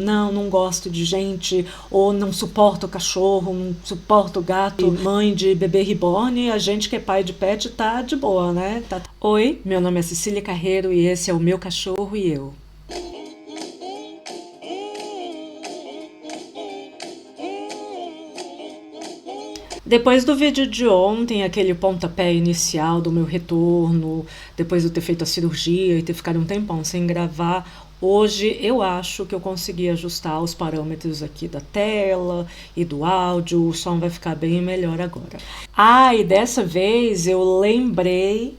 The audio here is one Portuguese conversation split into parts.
Não gosto de gente, ou não suporto cachorro, não suporto gato. Mãe de bebê reborn, a gente que é pai de pet tá de boa, né? Oi, meu nome é Cecília Carreiro e esse é o Meu Cachorro e Eu. Depois do vídeo de ontem, aquele pontapé inicial do meu retorno, depois de eu ter feito a cirurgia e ter ficado um tempão sem gravar, hoje eu acho que eu consegui ajustar os parâmetros aqui da tela e do áudio, o som vai ficar bem melhor agora. E dessa vez eu lembrei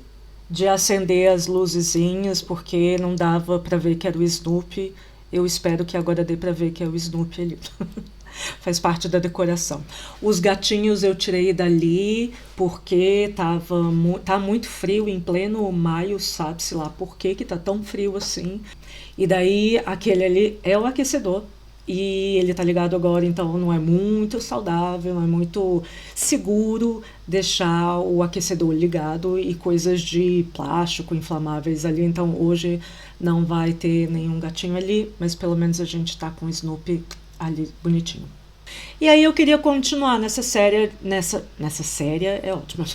de acender as luzezinhas porque não dava pra ver que era o Snoopy. Eu espero que agora dê pra ver que é o Snoopy ali. Faz parte da decoração. Os gatinhos eu tirei dali porque tá muito frio em pleno maio, sabe-se lá por que tá tão frio assim. E daí aquele ali é o aquecedor e ele tá ligado agora, então não é muito saudável, não é muito seguro deixar o aquecedor ligado e coisas de plástico inflamáveis ali. Então hoje não vai ter nenhum gatinho ali, mas pelo menos a gente tá com o Snoopy ali bonitinho. E aí eu queria continuar nessa série, nessa série é ótimo.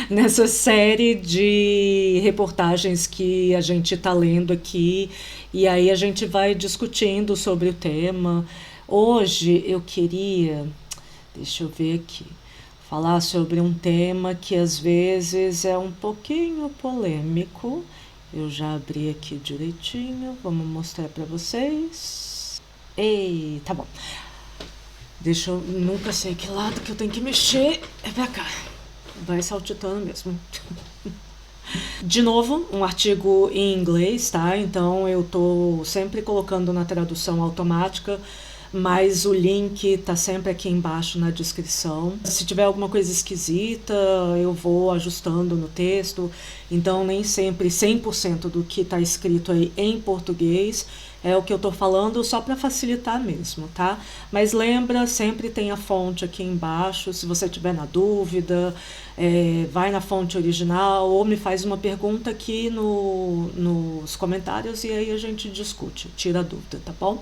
Nessa série de reportagens que a gente está lendo aqui, e aí a gente vai discutindo sobre o tema. Hoje eu queria, deixa eu ver aqui, falar sobre um tema que às vezes é um pouquinho polêmico. Eu já abri aqui direitinho, vamos mostrar para vocês. Ei, tá bom. Deixa eu... Nunca sei que lado que eu tenho que mexer. É pra cá. Vai saltitando mesmo. De novo, um artigo em inglês, tá? Então eu tô sempre colocando na tradução automática, mas o link tá sempre aqui embaixo na descrição. Se tiver alguma coisa esquisita, eu vou ajustando no texto. Então nem sempre 100% do que tá escrito aí em português é o que eu tô falando, só para facilitar mesmo, tá? Mas lembra, sempre tem a fonte aqui embaixo, se você tiver na dúvida, vai na fonte original ou me faz uma pergunta aqui nos comentários e aí a gente discute, tira a dúvida, tá bom?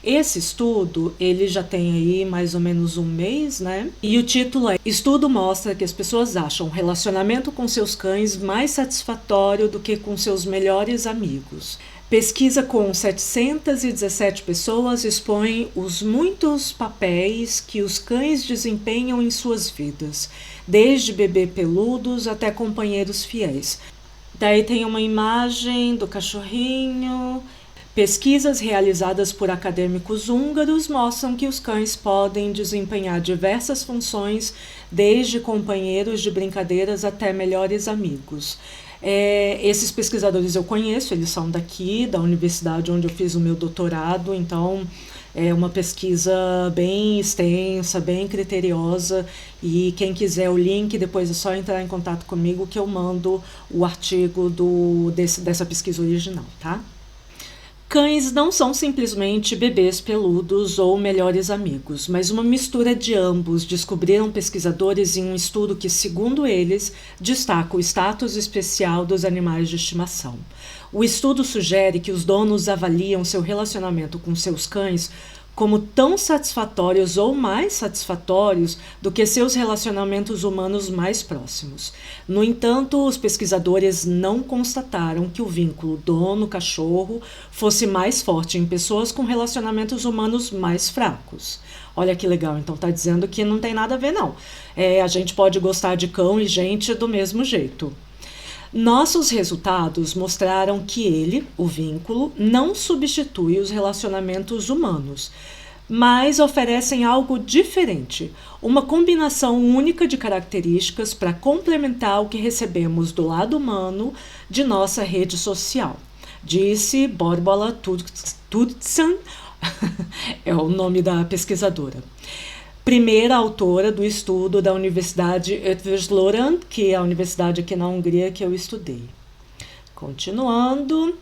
Esse estudo, ele já tem aí mais ou menos um mês, né? E o título é: Estudo mostra que as pessoas acham o relacionamento com seus cães mais satisfatório do que com seus melhores amigos. Pesquisa com 717 pessoas expõe os muitos papéis que os cães desempenham em suas vidas, desde bebê peludos até companheiros fiéis. Daí tem uma imagem do cachorrinho. Pesquisas realizadas por acadêmicos húngaros mostram que os cães podem desempenhar diversas funções, desde companheiros de brincadeiras até melhores amigos. Esses pesquisadores eu conheço, eles são daqui, da universidade onde eu fiz o meu doutorado, então é uma pesquisa bem extensa, bem criteriosa, e quem quiser o link, depois é só entrar em contato comigo que eu mando o artigo dessa pesquisa original, tá? Cães não são simplesmente bebês peludos ou melhores amigos, mas uma mistura de ambos, descobriram pesquisadores em um estudo que, segundo eles, destaca o status especial dos animais de estimação. O estudo sugere que os donos avaliam seu relacionamento com seus cães como tão satisfatórios ou mais satisfatórios do que seus relacionamentos humanos mais próximos. No entanto, os pesquisadores não constataram que o vínculo dono-cachorro fosse mais forte em pessoas com relacionamentos humanos mais fracos. Olha que legal, então está dizendo que não tem nada a ver não. A gente pode gostar de cão e gente do mesmo jeito. Nossos resultados mostraram que ele, o vínculo, não substitui os relacionamentos humanos, mas oferecem algo diferente, uma combinação única de características para complementar o que recebemos do lado humano de nossa rede social, disse Barbara Tudzan, é o nome da pesquisadora. Primeira autora do estudo da Universidade Eötvös-Loránd, que é a universidade aqui na Hungria que eu estudei. Continuando,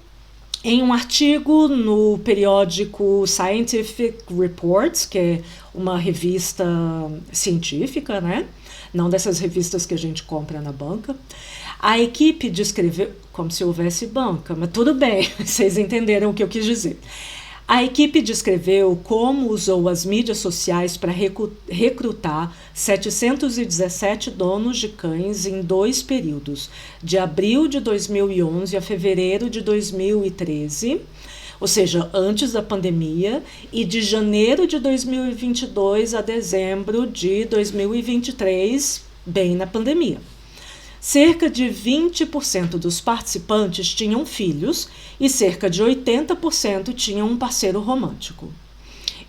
em um artigo no periódico Scientific Reports, que é uma revista científica, né? Não dessas revistas que a gente compra na banca, a equipe descreveu, como se houvesse banca, mas tudo bem, vocês entenderam o que eu quis dizer. A equipe descreveu como usou as mídias sociais para recrutar 717 donos de cães em 2 períodos, de abril de 2011 a fevereiro de 2013, ou seja, antes da pandemia, e de janeiro de 2022 a dezembro de 2023, bem na pandemia. Cerca de 20% dos participantes tinham filhos e cerca de 80% tinham um parceiro romântico.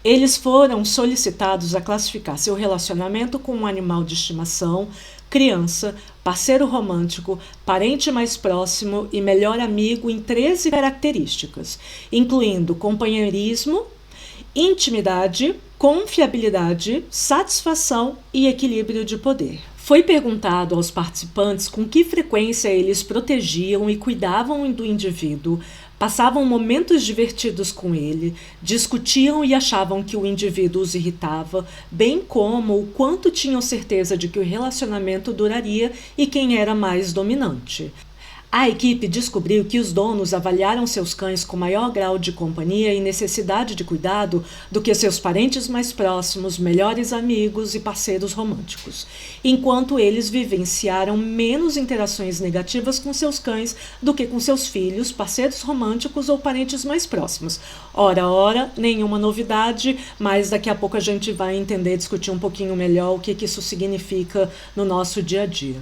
Eles foram solicitados a classificar seu relacionamento com um animal de estimação, criança, parceiro romântico, parente mais próximo e melhor amigo em 13 características, incluindo companheirismo, intimidade, confiabilidade, satisfação e equilíbrio de poder. Foi perguntado aos participantes com que frequência eles protegiam e cuidavam do indivíduo, passavam momentos divertidos com ele, discutiam e achavam que o indivíduo os irritava, bem como o quanto tinham certeza de que o relacionamento duraria e quem era mais dominante. A equipe descobriu que os donos avaliaram seus cães com maior grau de companhia e necessidade de cuidado do que seus parentes mais próximos, melhores amigos e parceiros românticos, enquanto eles vivenciaram menos interações negativas com seus cães do que com seus filhos, parceiros românticos ou parentes mais próximos. Ora, nenhuma novidade, mas daqui a pouco a gente vai entender, discutir um pouquinho melhor o que isso significa no nosso dia a dia.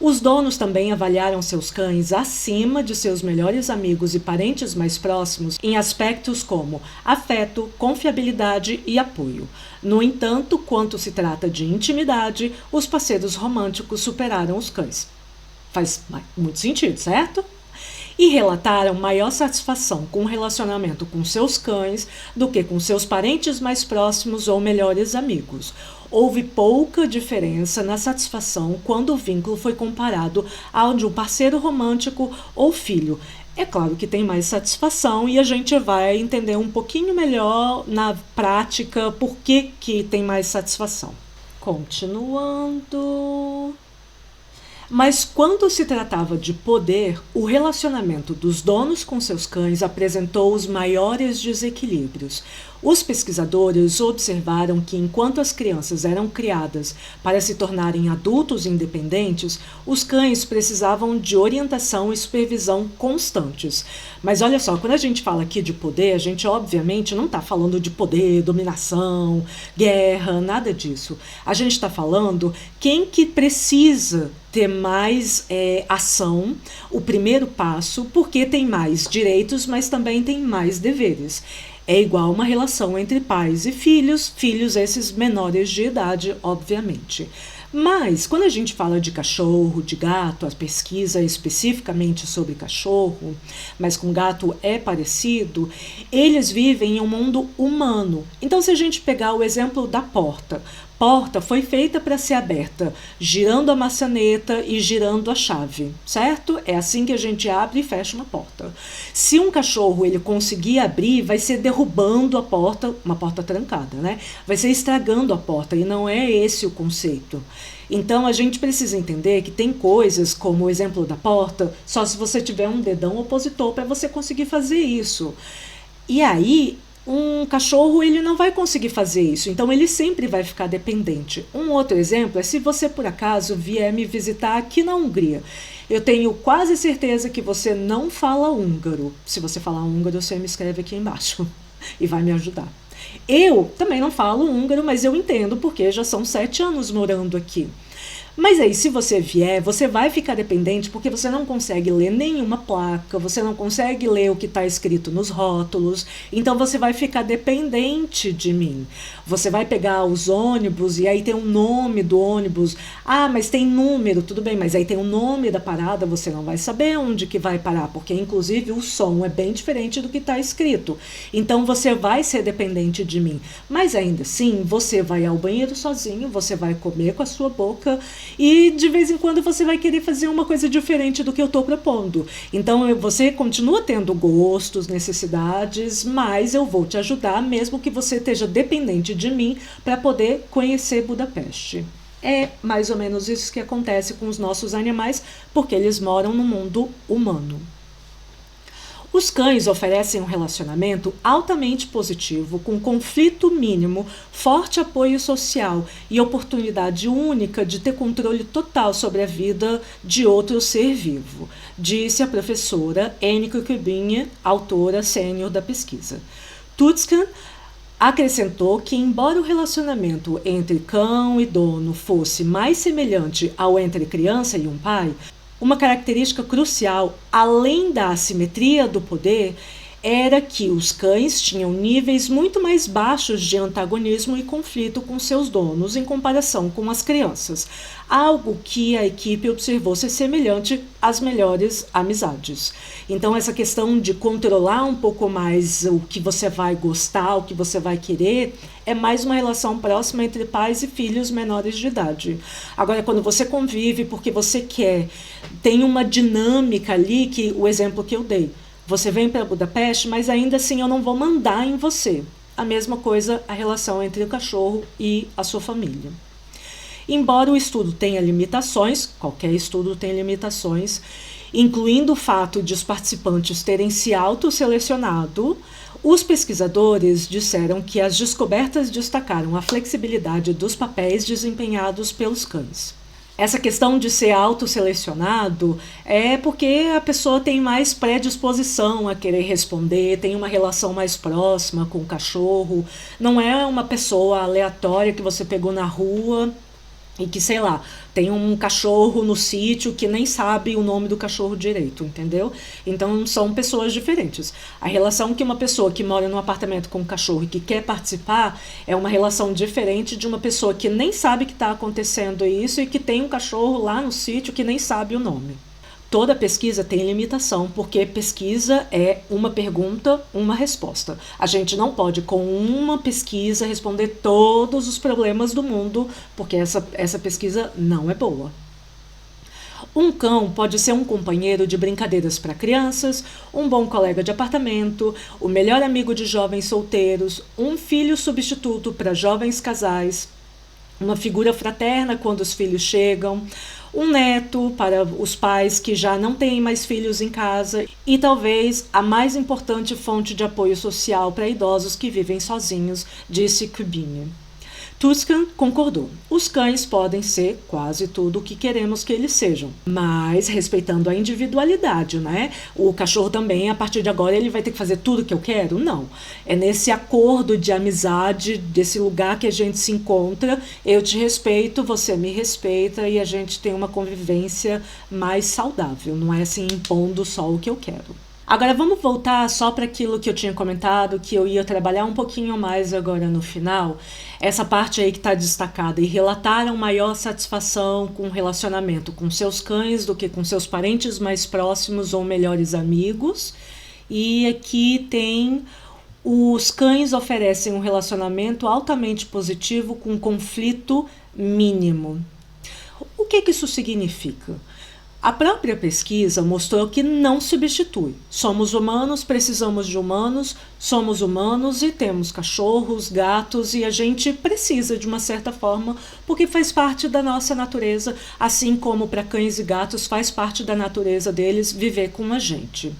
Os donos também avaliaram seus cães acima de seus melhores amigos e parentes mais próximos em aspectos como afeto, confiabilidade e apoio. No entanto, quando se trata de intimidade, os parceiros românticos superaram os cães. Faz muito sentido, certo? E relataram maior satisfação com o relacionamento com seus cães do que com seus parentes mais próximos ou melhores amigos. Houve pouca diferença na satisfação quando o vínculo foi comparado ao de um parceiro romântico ou filho. É claro que tem mais satisfação e a gente vai entender um pouquinho melhor na prática por que tem mais satisfação. Continuando. Mas quando se tratava de poder, o relacionamento dos donos com seus cães apresentou os maiores desequilíbrios. Os pesquisadores observaram que, enquanto as crianças eram criadas para se tornarem adultos independentes, os cães precisavam de orientação e supervisão constantes. Mas olha só, quando a gente fala aqui de poder, a gente obviamente não está falando de poder, dominação, guerra, nada disso. A gente está falando quem que precisa ter mais ação, o primeiro passo, porque tem mais direitos, mas também tem mais deveres. É igual uma relação entre pais e filhos esses menores de idade, obviamente. Mas, quando a gente fala de cachorro, de gato, a pesquisa é especificamente sobre cachorro, mas com gato é parecido, eles vivem em um mundo humano. Então, se a gente pegar o exemplo da porta foi feita para ser aberta, girando a maçaneta e girando a chave, certo? É assim que a gente abre e fecha uma porta. Se um cachorro ele conseguir abrir, vai ser derrubando a porta, uma porta trancada, né? Vai ser estragando a porta e não é esse o conceito. Então a gente precisa entender que tem coisas, como o exemplo da porta, só se você tiver um dedão opositor para você conseguir fazer isso. E aí, um cachorro ele não vai conseguir fazer isso, então ele sempre vai ficar dependente. Um outro exemplo é se você por acaso vier me visitar aqui na Hungria. Eu tenho quase certeza que você não fala húngaro. Se você falar húngaro, você me escreve aqui embaixo e vai me ajudar. Eu também não falo húngaro, mas eu entendo porque já são 7 anos morando aqui. Mas aí, se você vier, você vai ficar dependente porque você não consegue ler nenhuma placa, você não consegue ler o que está escrito nos rótulos, então você vai ficar dependente de mim. Você vai pegar os ônibus e aí tem o nome do ônibus. Ah, mas tem número, tudo bem, mas aí tem o nome da parada, você não vai saber onde que vai parar, porque inclusive o som é bem diferente do que está escrito. Então você vai ser dependente de mim. Mas ainda assim, você vai ao banheiro sozinho, você vai comer com a sua boca, e de vez em quando você vai querer fazer uma coisa diferente do que eu estou propondo. Então você continua tendo gostos, necessidades, mas eu vou te ajudar mesmo que você esteja dependente de mim para poder conhecer Budapeste. É mais ou menos isso que acontece com os nossos animais, porque eles moram no mundo humano. Os cães oferecem um relacionamento altamente positivo, com conflito mínimo, forte apoio social e oportunidade única de ter controle total sobre a vida de outro ser vivo, disse a professora Anneke Kubinje, autora sênior da pesquisa. Tutskan acrescentou que, embora o relacionamento entre cão e dono fosse mais semelhante ao entre criança e um pai, uma característica crucial, além da assimetria do poder, era que os cães tinham níveis muito mais baixos de antagonismo e conflito com seus donos em comparação com as crianças, algo que a equipe observou ser semelhante às melhores amizades. Então, essa questão de controlar um pouco mais o que você vai gostar, o que você vai querer, é mais uma relação próxima entre pais e filhos menores de idade. Agora, quando você convive porque você quer, tem uma dinâmica ali, que o exemplo que eu dei, você vem para Budapeste, mas ainda assim eu não vou mandar em você. A mesma coisa a relação entre o cachorro e a sua família. Embora o estudo tenha limitações, qualquer estudo tem limitações, incluindo o fato de os participantes terem se autosselecionado, os pesquisadores disseram que as descobertas destacaram a flexibilidade dos papéis desempenhados pelos cães. Essa questão de ser autosselecionado é porque a pessoa tem mais predisposição a querer responder, tem uma relação mais próxima com o cachorro, não é uma pessoa aleatória que você pegou na rua e que, sei lá, tem um cachorro no sítio que nem sabe o nome do cachorro direito, entendeu? Então são pessoas diferentes. A relação que uma pessoa que mora num apartamento com um cachorro e que quer participar é uma relação diferente de uma pessoa que nem sabe que está acontecendo isso e que tem um cachorro lá no sítio que nem sabe o nome. Toda pesquisa tem limitação, porque pesquisa é uma pergunta, uma resposta. A gente não pode, com uma pesquisa, responder todos os problemas do mundo, porque essa pesquisa não é boa. Um cão pode ser um companheiro de brincadeiras para crianças, um bom colega de apartamento, o melhor amigo de jovens solteiros, um filho substituto para jovens casais, uma figura fraterna quando os filhos chegam, um neto para os pais que já não têm mais filhos em casa e talvez a mais importante fonte de apoio social para idosos que vivem sozinhos, disse Kubinje. Tutskan concordou. Os cães podem ser quase tudo o que queremos que eles sejam, mas respeitando a individualidade, né? O cachorro também, a partir de agora, ele vai ter que fazer tudo que eu quero? Não. É nesse acordo de amizade, desse lugar que a gente se encontra, eu te respeito, você me respeita e a gente tem uma convivência mais saudável, não é assim impondo só o que eu quero. Agora vamos voltar só para aquilo que eu tinha comentado, que eu ia trabalhar um pouquinho mais agora no final, essa parte aí que está destacada, e relataram maior satisfação com o relacionamento com seus cães do que com seus parentes mais próximos ou melhores amigos. E aqui tem: os cães oferecem um relacionamento altamente positivo com conflito mínimo. O que isso significa? A própria pesquisa mostrou que não substitui. Somos humanos, precisamos de humanos, somos humanos e temos cachorros, gatos e a gente precisa de uma certa forma porque faz parte da nossa natureza, assim como para cães e gatos faz parte da natureza deles viver com a gente.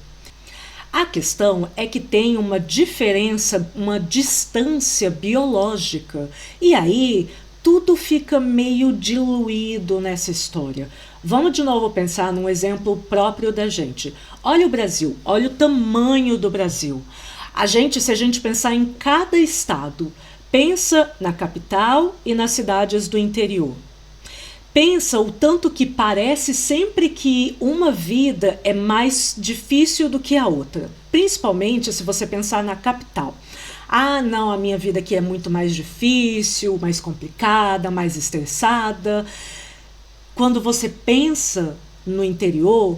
A questão é que tem uma diferença, uma distância biológica e aí tudo fica meio diluído nessa história. Vamos de novo pensar num exemplo próprio da gente. Olha o Brasil, olha o tamanho do Brasil. Se a gente pensar em cada estado, pensa na capital e nas cidades do interior. Pensa o tanto que parece sempre que uma vida é mais difícil do que a outra. Principalmente se você pensar na capital. Ah, não, a minha vida aqui é muito mais difícil, mais complicada, mais estressada. Quando você pensa no interior,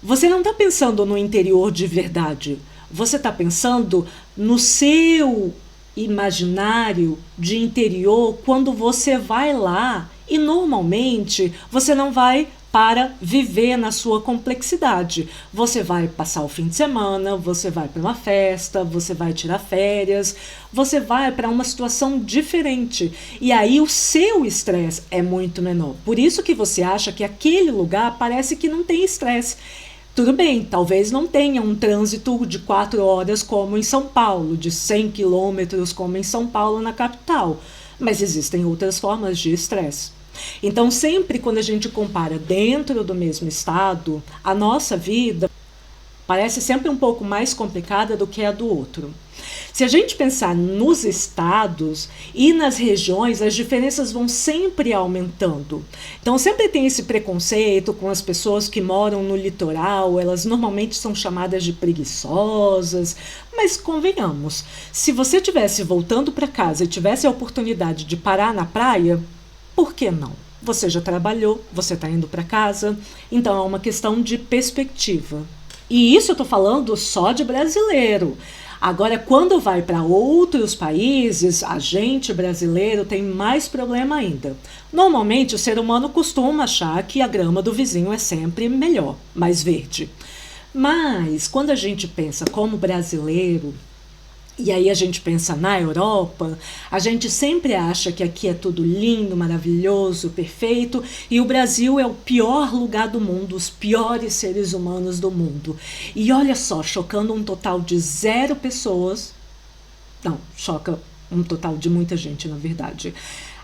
você não está pensando no interior de verdade. Você está pensando no seu imaginário de interior quando você vai lá e normalmente você não vai para viver na sua complexidade. Você vai passar o fim de semana, você vai para uma festa, você vai tirar férias, você vai para uma situação diferente. E aí o seu estresse é muito menor. Por isso que você acha que aquele lugar parece que não tem estresse. Tudo bem, talvez não tenha um trânsito de 4 horas como em São Paulo, de 100 quilômetros como em São Paulo, na capital, mas existem outras formas de estresse. Então, sempre quando a gente compara dentro do mesmo estado, a nossa vida parece sempre um pouco mais complicada do que a do outro. Se a gente pensar nos estados e nas regiões, as diferenças vão sempre aumentando. Então sempre tem esse preconceito com as pessoas que moram no litoral, elas normalmente são chamadas de preguiçosas, mas convenhamos, se você estivesse voltando para casa e tivesse a oportunidade de parar na praia, por que não? Você já trabalhou, você está indo para casa, então é uma questão de perspectiva. E isso eu estou falando só de brasileiro. Agora, quando vai para outros países, a gente brasileiro tem mais problema ainda. Normalmente, o ser humano costuma achar que a grama do vizinho é sempre melhor, mais verde. Mas, quando a gente pensa como brasileiro, e aí a gente pensa na Europa, a gente sempre acha que aqui é tudo lindo, maravilhoso, perfeito, e o Brasil é o pior lugar do mundo, os piores seres humanos do mundo. E olha só, chocando um total de 0 pessoas, não, choca um total de muita gente, na verdade.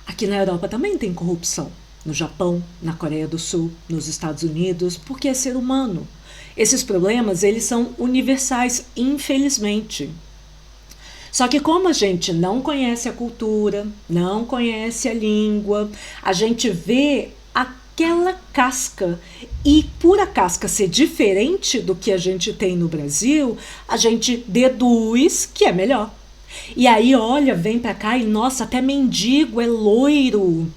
Aqui na Europa também tem corrupção, no Japão, na Coreia do Sul, nos Estados Unidos, porque é ser humano. Esses problemas, eles são universais, infelizmente. Só que como a gente não conhece a cultura, não conhece a língua, a gente vê aquela casca e por a casca ser diferente do que a gente tem no Brasil, a gente deduz que é melhor. E aí olha, vem pra cá e nossa, até mendigo é loiro.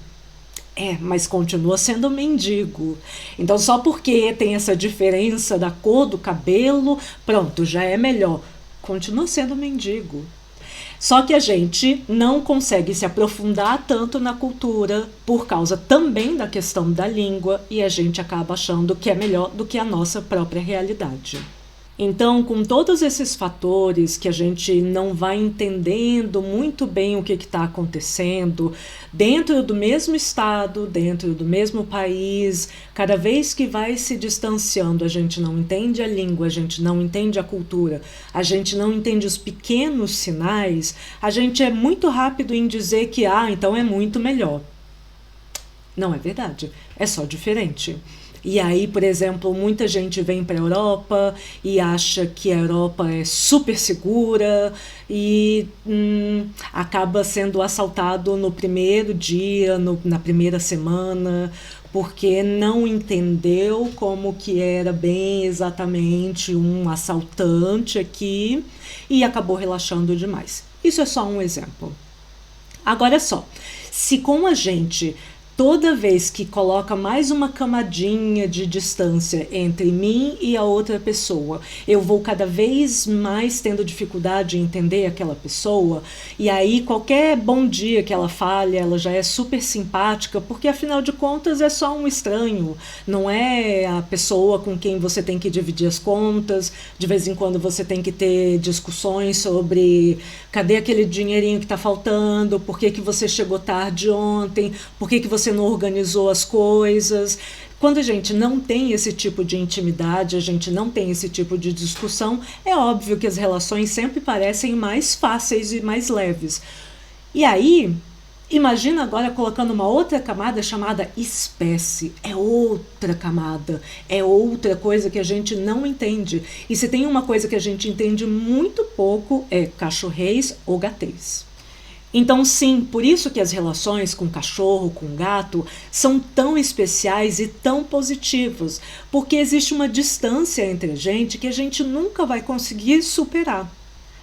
Mas continua sendo mendigo. Então só porque tem essa diferença da cor do cabelo, pronto, já é melhor. Continua sendo mendigo. Só que a gente não consegue se aprofundar tanto na cultura por causa também da questão da língua e a gente acaba achando que é melhor do que a nossa própria realidade. Então, com todos esses fatores que a gente não vai entendendo muito bem o que está acontecendo, dentro do mesmo estado, dentro do mesmo país, cada vez que vai se distanciando, a gente não entende a língua, a gente não entende a cultura, a gente não entende os pequenos sinais, a gente é muito rápido em dizer que, então é muito melhor. Não é verdade, é só diferente. E aí, por exemplo, muita gente vem para a Europa e acha que a Europa é super segura e acaba sendo assaltado no primeiro dia, na primeira semana, porque não entendeu como que era bem exatamente um assaltante aqui e acabou relaxando demais. Isso é só um exemplo. Agora é só, se com a gente toda vez que coloca mais uma camadinha de distância entre mim e a outra pessoa, eu vou cada vez mais tendo dificuldade em entender aquela pessoa, e aí qualquer bom dia que ela fale, ela já é super simpática, porque afinal de contas é só um estranho, não é a pessoa com quem você tem que dividir as contas, de vez em quando você tem que ter discussões sobre cadê aquele dinheirinho que está faltando, por que você chegou tarde ontem, por que você não organizou as coisas. Quando a gente não tem esse tipo de intimidade, a gente não tem esse tipo de discussão, é óbvio que as relações sempre parecem mais fáceis e mais leves. E aí, imagina agora colocando uma outra camada chamada espécie. É outra camada, é outra coisa que a gente não entende. E se tem uma coisa que a gente entende muito pouco, é cachorrês ou gatês. Então sim, por isso que as relações com cachorro, com gato, são tão especiais e tão positivas, porque existe uma distância entre a gente que a gente nunca vai conseguir superar.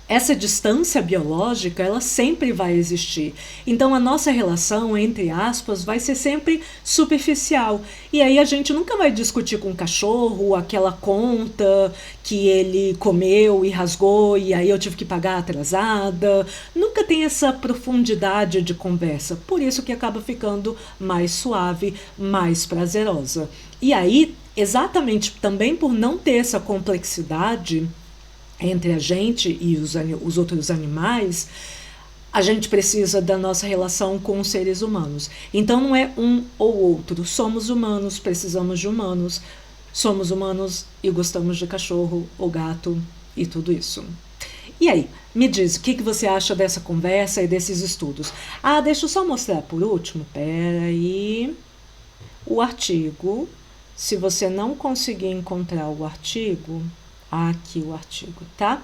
Essa distância biológica, ela sempre vai existir. Então a nossa relação, entre aspas, vai ser sempre superficial. E aí a gente nunca vai discutir com o cachorro aquela conta que ele comeu e rasgou e aí eu tive que pagar atrasada. Nunca tem essa profundidade de conversa. Por isso que acaba ficando mais suave, mais prazerosa. E aí, exatamente também por não ter essa complexidade entre a gente e os outros animais, a gente precisa da nossa relação com os seres humanos. Então não é um ou outro, somos humanos, precisamos de humanos. somos humanos e gostamos de cachorro ou gato e tudo isso. E aí, me diz, o que você acha dessa conversa e desses estudos? Ah, deixa eu só mostrar por último, peraí, o artigo. Se você não conseguir encontrar o artigo, aqui o artigo, tá?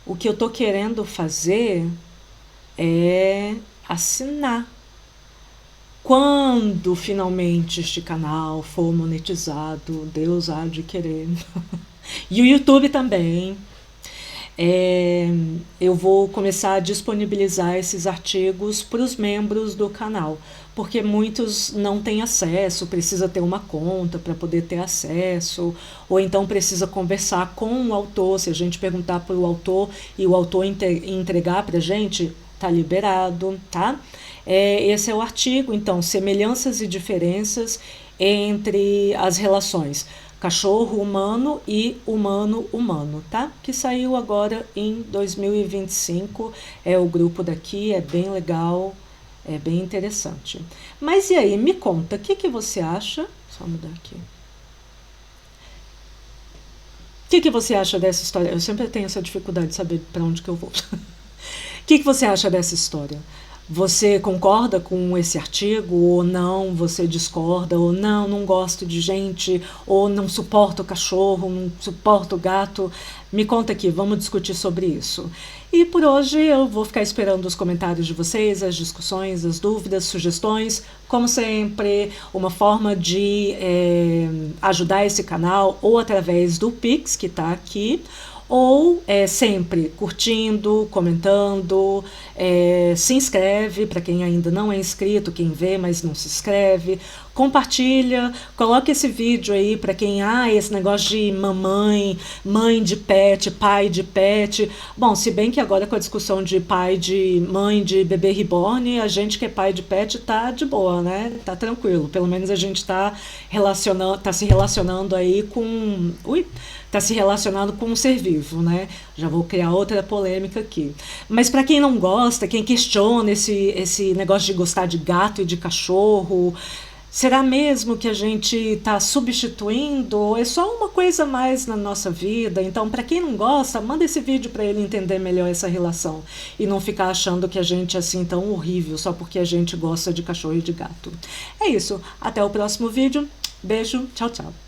O que eu tô querendo fazer é assinar. Quando finalmente este canal for monetizado, Deus há de querer. E o YouTube também. Eu vou começar a disponibilizar esses artigos para os membros do canal, porque muitos não têm acesso, precisa ter uma conta para poder ter acesso, ou então precisa conversar com o autor. Se a gente perguntar para o autor e o autor entregar para a gente, tá liberado, tá? Esse é o artigo, então, semelhanças e diferenças entre as relações cachorro-humano e humano-humano, tá? Que saiu agora em 2025, é o grupo daqui, é bem legal, é bem interessante. Mas e aí, me conta, o que você acha? Só mudar aqui. O que você acha dessa história? Eu sempre tenho essa dificuldade de saber para onde que eu vou. O que você acha dessa história? Você concorda com esse artigo ou não? Você discorda ou não? Não gosto de gente ou não suporto o cachorro, não suporto o gato? Me conta aqui, vamos discutir sobre isso. E por hoje eu vou ficar esperando os comentários de vocês, as discussões, as dúvidas, sugestões. Como sempre, uma forma de ajudar esse canal ou através do Pix, que está aqui, ou sempre curtindo, comentando, se inscreve para quem ainda não é inscrito, quem vê mas não se inscreve, compartilha, coloca esse vídeo aí para quem, esse negócio de mamãe, mãe de pet, pai de pet. Bom, se bem que agora com a discussão de pai de mãe de bebê reborn, a gente que é pai de pet tá de boa, né? Tá tranquilo, pelo menos a gente tá se relacionando aí com... Tá se relacionando com um ser vivo, né? Já vou criar outra polêmica aqui. Mas para quem não gosta, quem questiona esse negócio de gostar de gato e de cachorro, será mesmo que a gente está substituindo? Ou é só uma coisa a mais na nossa vida? Então, para quem não gosta, manda esse vídeo para ele entender melhor essa relação e não ficar achando que a gente é assim tão horrível só porque a gente gosta de cachorro e de gato. É isso. Até o próximo vídeo. Beijo. Tchau, tchau.